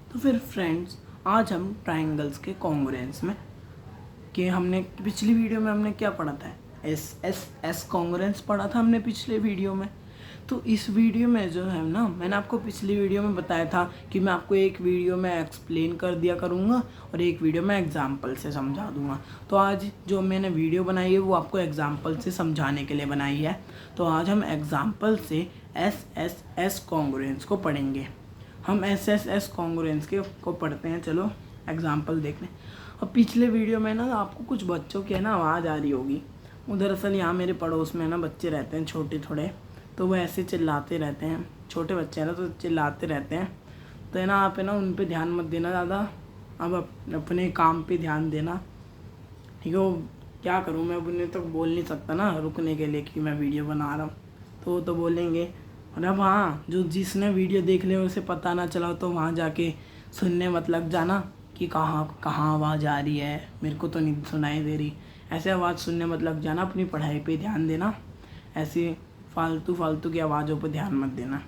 तो फिर फ्रेंड्स, आज हम ट्राइंगल्स के कॉन्ग्रुएंस में कि हमने पिछली वीडियो में हमने क्या पढ़ा था, एस कॉन्ग्रुएंस पढ़ा था हमने पिछले वीडियो में। तो इस वीडियो में जो है ना, मैंने आपको पिछली वीडियो में बताया था कि मैं आपको एक वीडियो में एक्सप्लेन कर दिया करूँगा और एक वीडियो में एग्जाम्पल से समझा दूँगा। तो आज जो मैंने वीडियो बनाई है वो आपको एग्जाम्पल से समझाने के लिए बनाई है। तो आज हम एग्जाम्पल से एस कॉन्ग्रुएंस को पढ़ेंगे। हम एस कॉन्ग्रुएंस को पढ़ते हैं। चलो एग्जाम्पल देख लें। और पिछले वीडियो में ना आपको कुछ बच्चों की है ना आवाज़ आ रही होगी। वो दरअसल यहाँ मेरे पड़ोस में ना बच्चे रहते हैं छोटे थोड़े, तो वो ऐसे चिल्लाते रहते हैं। छोटे बच्चे हैं ना तो चिल्लाते रहते हैं। तो है ना आप है ना उन पे ध्यान मत देना ज़्यादा, अब अपने काम पे ध्यान देना, ठीक है। वो क्या करूँ मैं, अब उन्हें तो बोल नहीं सकता ना रुकने के लिए कि मैं वीडियो बना रहा हूँ, तो वो तो बोलेंगे। और अब हाँ, जो जिसने वीडियो देख लिया उसे पता ना चला तो वहाँ जाके सुनने मत लग जाना कि कहाँ कहाँ आवाज़ आ रही है, मेरे को तो नहीं सुनाई दे रही। ऐसे आवाज़ सुनने मत लग जाना, अपनी पढ़ाई पे ध्यान देना, ऐसी फालतू की आवाज़ों पे ध्यान मत देना,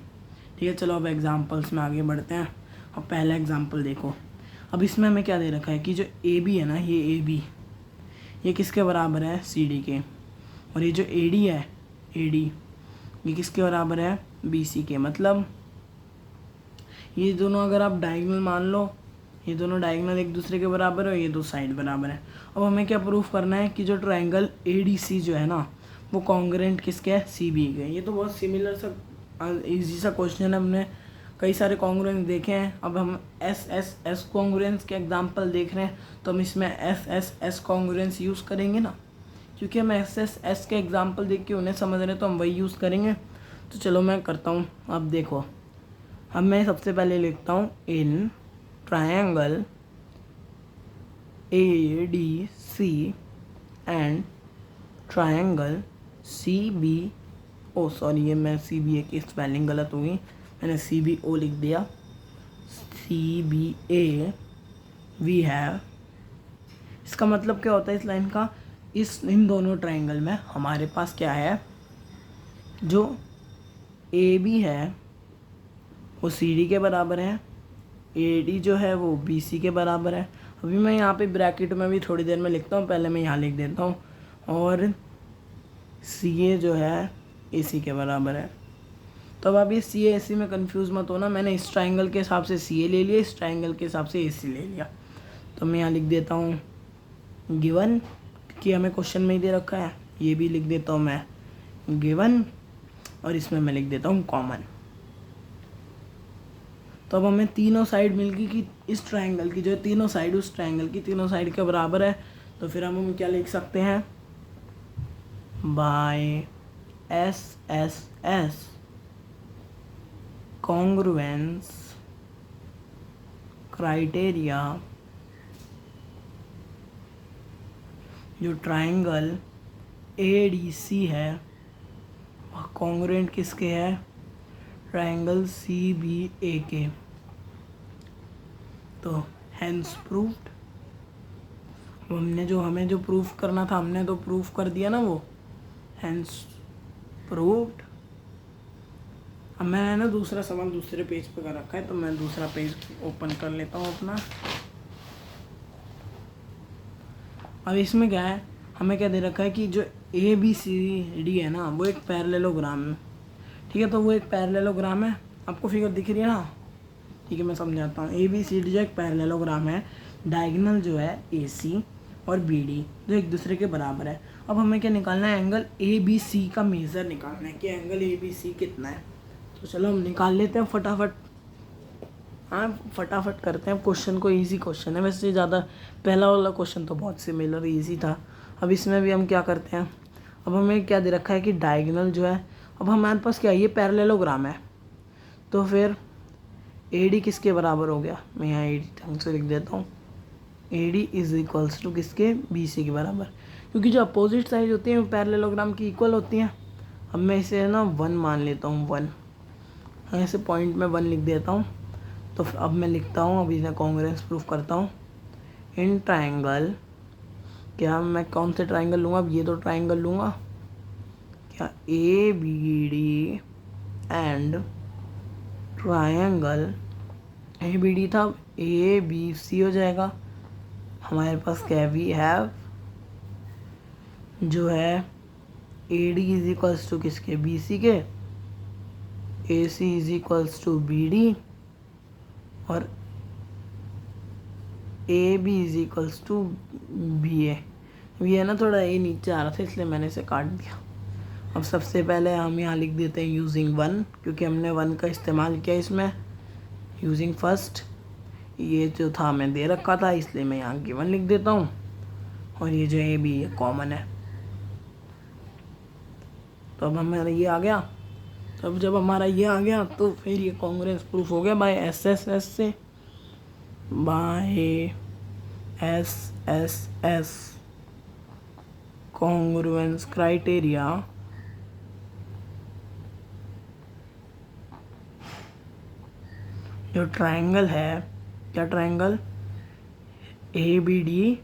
ठीक है। चलो अब एग्जांपल्स में आगे बढ़ते हैं। अब पहला एग्जांपल देखो। अब इसमें हमें क्या दे रखा है कि जो ए बी है ना, ये ए बी ये किसके बराबर है, सी डी के। और ये जो ए डी है, ए डी ये किसके बराबर है, बी सी के। मतलब ये दोनों अगर आप डायगोनल मान लो, ये दोनों डायगोनल एक दूसरे के बराबर है, ये दो साइड बराबर है। अब हमें क्या प्रूफ करना है कि जो ट्रायंगल ए डी सी जो है ना, वो कॉन्ग्रुएंट किसके है, सी बी के। ये तो बहुत सिमिलर सा इजी सा क्वेश्चन है, हमने कई सारे कॉन्ग्रुएंस देखे हैं। अब हम एस कॉन्ग्रुएंस के एग्जांपल देख रहे हैं, तो हम इसमें एस कॉन्ग्रुएंस यूज़ करेंगे ना, क्योंकि हम एस के एग्जांपल देख के उन्हें समझ रहे हैं तो हम वही यूज़ करेंगे। तो चलो मैं करता हूँ। अब देखो, अब मैं सबसे पहले लिखता हूँ in triangle A D C and triangle C B O, sorry ये मैं सी बी ए की स्पेलिंग गलत हो गई, मैंने सी बी ओ लिख दिया। C B A we have, इसका मतलब क्या होता है इस लाइन का, इन दोनों ट्रायंगल में हमारे पास क्या है, जो ए बी है वो सी डी के बराबर है, ए डी जो है वो बी सी के बराबर है। अभी मैं यहाँ पे ब्रैकेट में भी थोड़ी देर में लिखता हूँ, पहले मैं यहाँ लिख देता हूँ। और सी ए जो है ए सी के बराबर है। तो अब आप ये सी ए सी में कंफ्यूज मत होना, मैंने इस ट्रायंगल के हिसाब से सी ए ले लिया, इस ट्रायंगल के हिसाब से ए सी ले लिया। तो मैं यहाँ लिख देता हूँ गिवन, कि हमें क्वेश्चन में ही दे रखा है। ये भी लिख देता हूँ मैं गिवन, और इसमें मैं लिख देता हूँ कॉमन। तो अब हमें तीनों साइड मिल गई कि इस ट्रायंगल की जो तीनों साइड उस ट्रायंगल की तीनों साइड के बराबर है। तो फिर हम क्या लिख सकते हैं, बाय एस कॉन्ग्रुएंस क्राइटेरिया, जो ट्रायंगल ए डी सी है वह कॉन्ग्रुएंट किसके है, ट्रायंगल सी बी ए के। तो हैंस प्रूव्ड, हमें जो प्रूफ करना था हमने तो प्रूफ कर दिया ना, वो हैंस प्रूव्ड। अब मैंने ना दूसरा सवाल दूसरे पेज पे कर रखा है, तो मैं दूसरा पेज ओपन कर लेता हूँ अपना। अब इसमें क्या है, हमें क्या दे रखा है कि जो ए बी सी डी है ना, वो एक पैरेललोग्राम है, ठीक है। तो वो एक पैरेललोग्राम है, आपको फिगर दिख रही है ना, ठीक है मैं समझाता हूँ। ए बी सी डी जो एक पैरेललोग्राम है, डायगोनल जो है ए सी और बी डी जो एक दूसरे के बराबर है। अब हमें क्या निकालना है, एंगल ए बी सी का मेज़र निकालना है कि एंगल ए बी सी कितना है। तो चलो हम निकाल लेते हैं फटाफट। हाँ फटाफट करते हैं, क्वेश्चन को इजी क्वेश्चन है वैसे, ज़्यादा पहला वाला क्वेश्चन तो बहुत सिमिलर इजी था। अब इसमें भी हम क्या करते हैं, अब हमें क्या दे रखा है कि डायगोनल जो है, अब हमारे पास क्या है, ये पैरेललोग्राम है, तो फिर ए डी किसके बराबर हो गया, मैं यहाँ ए डी ढंग से लिख देता हूँ, A D is equals to किसके, बी सी के बराबर, क्योंकि जो अपोजिट साइड होती हैं वो पैरेललोग्राम की इक्वल होती हैं। अब मैं इसे ना 1 मान लेता हूँ, 1 ऐसे पॉइंट में 1 लिख देता हूँ। तो अब मैं लिखता हूँ, अभी मैं कॉन्ग्रुएंस प्रूफ करता हूँ। इन ट्रायंगल, क्या मैं कौन से ट्रायंगल लूँगा, अब ये दो ट्रायंगल लूँगा, क्या A B D and triangle A B D था, ए बी सी हो जाएगा। हमारे पास क्या है, वी हैव जो है A D is equals to किसके, बी सी के, A C is equals to B D, और A B is equals to B A. ये है ना थोड़ा ए नीचे आ रहा था इसलिए मैंने इसे काट दिया। अब सबसे पहले हम यहाँ लिख देते हैं यूजिंग 1, क्योंकि हमने 1 का इस्तेमाल किया इसमें। यूजिंग फर्स्ट, ये जो था मैं दे रखा था इसलिए मैं यहाँ गिवन लिख देता हूँ, और ये जो ए बी ये कॉमन है। तो अब हमारा ये आ गया। तो अब जब हमारा ये आ गया तो फिर ये कॉन्ग्रुएंस प्रूफ हो गया बाय एस एस एस से, by S S S congruence criteria जो ट्रायंगल है, क्या ट्रायंगल, ए बी डी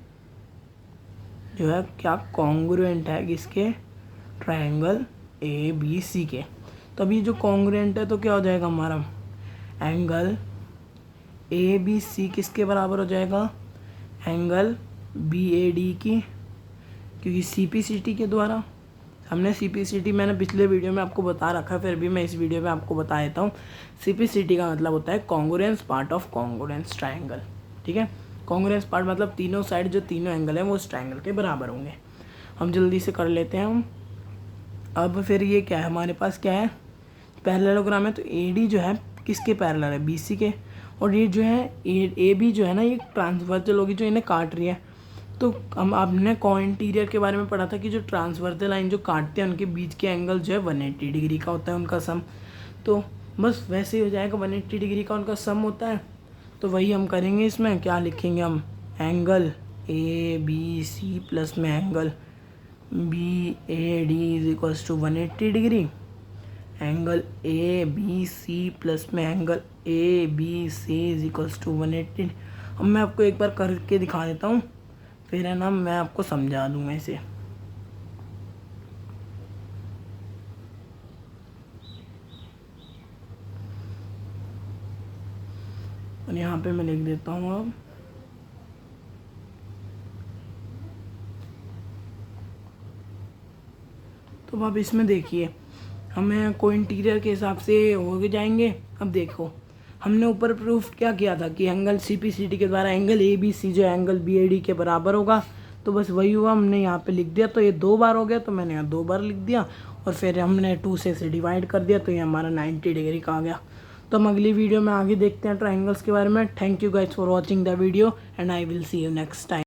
जो है क्या कॉन्ग्रुएंट है किसके, ट्रायंगल ए बी सी के। तो अभी जो कॉन्ग्रुएंट है तो क्या हो जाएगा हमारा, एंगल ए बी सी किसके बराबर हो जाएगा, एंगल बी ए डी की, क्योंकि सी पी सी टी के द्वारा हमने सी पी सी टी मैंने पिछले वीडियो में आपको बता रखा है, फिर भी मैं इस वीडियो में आपको बता देता हूँ। सी पी सी टी का मतलब होता है congruence part of congruence triangle, ठीक है। कॉन्ग्रुएंस पार्ट मतलब तीनों साइड जो तीनों एंगल हैं वो उस ट्रायंगल के बराबर होंगे। हम जल्दी से कर लेते हैं हम। अब फिर ये क्या है, हमारे पास क्या है, पैरेललोग्राम है, तो ए डी जो है किसके पैरेलल है, बी सी के, और ये जो है ए बी जो है ना ये ट्रांसवर्सल होगी जो इन्हें काट रही है। तो हम आपने कोइंटीरियर के बारे में पढ़ा था कि जो ट्रांसवर्सल लाइन जो काटते हैं उनके बीच के एंगल जो है 180 डिग्री का होता है उनका सम। तो बस वैसे ही हो जाएगा, 180 डिग्री का उनका सम होता है। तो वही हम करेंगे, इसमें क्या लिखेंगे हम, angle A B C plus में angle B A D is equals to 180 degree, angle A B C plus में angle A B C is equals to 180। अब मैं आपको एक बार करके दिखा देता हूँ, फिर है ना मैं आपको समझा दूंगा इसे। और यहाँ पे मैं लिख देता हूँ अब, तो अब इसमें देखिए हमें कोइंटीरियर के हिसाब से हो जाएंगे। अब देखो हमने ऊपर प्रूफ क्या किया था कि angle C P C T के द्वारा एंगल ए बी सी जो एंगल बी ए डी के बराबर होगा। तो बस वही हुआ, हमने यहाँ पे लिख दिया, तो ये 2 बार हो गया तो मैंने यहाँ 2 बार लिख दिया, और फिर हमने 2 से डिवाइड कर दिया तो ये हमारा 90 डिग्री का आ गया। तो हम अगली वीडियो में आगे देखते हैं ट्राइंगल्स के बारे में। Thank you guys for watching the video and I will see you next time.